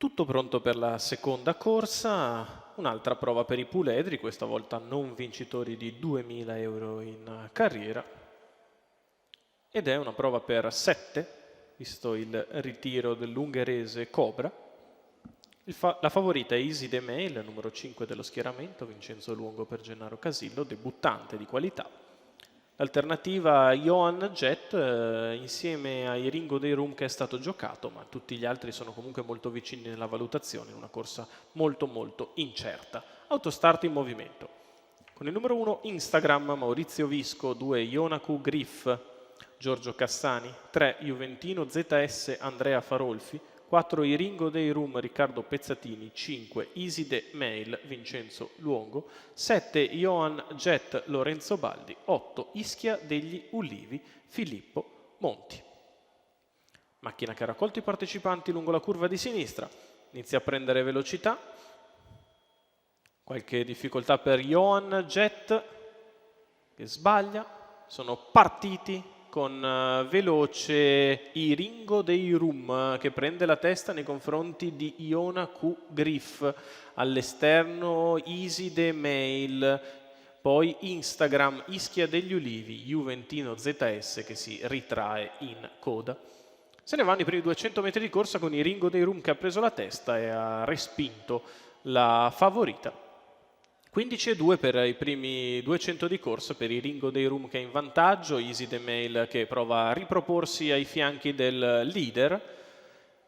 Tutto pronto per la seconda corsa, un'altra prova per i puledri, questa volta non vincitori di 2000 euro in carriera. Ed è una prova per 7, visto il ritiro dell'ungherese Cobra. La favorita è Easy the Mail, numero 5 dello schieramento, Vincenzo Luongo per Gennaro Casillo, debuttante di qualità. L'alternativa Johan Jett insieme a Iringo dei Rum che è stato giocato, ma tutti gli altri sono comunque molto vicini nella valutazione, in una corsa molto incerta. Autostart in movimento. Con il numero 1 Instagram, Maurizio Visco, 2 Ionaku Griff, Giorgio Cassani, 3 Juventino ZS, Andrea Farolfi, 4 Iringo dei Rum, Riccardo Pezzatini, 5 Easy the Mail, Vincenzo Luongo, 7 Johan Jett, Lorenzo Baldi, 8 Ischia degli Ulivi, Filippo Monti. Macchina che ha raccolto i partecipanti lungo la curva di sinistra, inizia a prendere velocità, qualche difficoltà per Johan Jett che sbaglia, sono partiti con veloce Iringo dei Rum che prende la testa nei confronti di Ionaku Griff, all'esterno Easy the Mail, poi Instagram Ischia degli Ulivi, Juventino ZS che si ritrae in coda. Se ne vanno i primi 200 metri di corsa con Iringo dei Rum che ha preso la testa e ha respinto la favorita. 15,2 per i primi 200 di corsa per Iringo dei Rum che è in vantaggio, Easy the Mail che prova a riproporsi ai fianchi del leader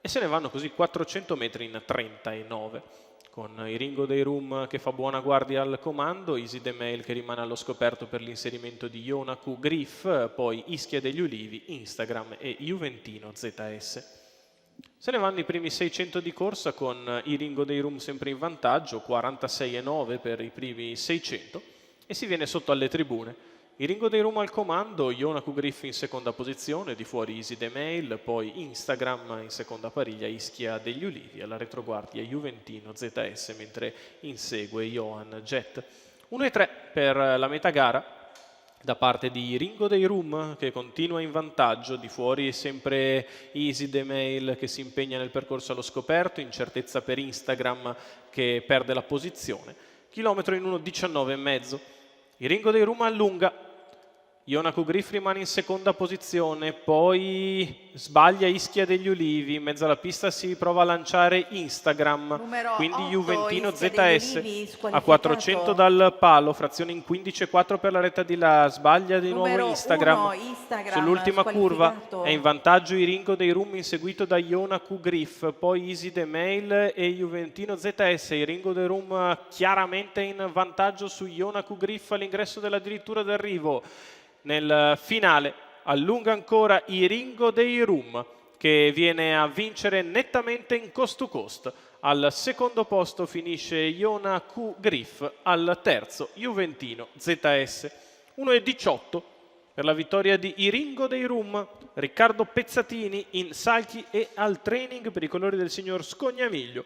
e se ne vanno così 400 metri in 39 con Iringo dei Rum che fa buona guardia al comando, Easy the Mail che rimane allo scoperto per l'inserimento di Ionaku Griff, poi Ischia degli Ulivi, Instagram e Juventino ZS. Se ne vanno i primi 600 di corsa con Iringo dei Rum sempre in vantaggio, 46,9 per i primi 600 e si viene sotto alle tribune. Iringo dei Rum al comando, Ionaku Griff in seconda posizione, di fuori Easy the Mail, poi Instagram in seconda pariglia, Ischia degli Ulivi, alla retroguardia Juventino ZS mentre insegue Johan Jett. 1,3 per la metà gara da parte di Iringo dei Rum che continua in vantaggio, di fuori sempre Easy the Mail che si impegna nel percorso allo scoperto, incertezza per Instagram che perde la posizione, chilometro in 1,19,5. Iringo dei Rum allunga, Ionaku Griff rimane in seconda posizione, poi sbaglia Ischia degli Ulivi, in mezzo alla pista si prova a lanciare Instagram, numero quindi 8, Juventino Ischia ZS a 400 dal palo, frazione in 15,4 per la retta di là, sbaglia di nuovo Instagram, sull'ultima curva è in vantaggio Iringo dei Rum inseguito da Ionaku Griff, poi Easy the Mail e Juventino ZS, Iringo dei Rum chiaramente in vantaggio su Ionaku Griff all'ingresso della dirittura d'arrivo. Nel finale allunga ancora Iringo dei Rum che viene a vincere nettamente in cost to cost. Al secondo posto finisce Ionaku Griff, al terzo Juventino ZS. 1,18 per la vittoria di Iringo dei Rum. Riccardo Pezzatini in salchi e al training per i colori del signor Scognamiglio.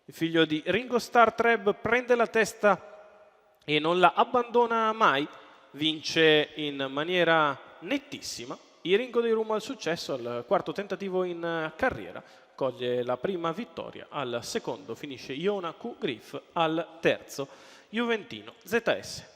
Il figlio di Ringo Starr Treb prende la testa e non la abbandona mai. Vince in maniera nettissima, Iringo dei Rum al successo al quarto tentativo in carriera, coglie la prima vittoria, al secondo finisce Ionaku Griff, al terzo Juventino ZS.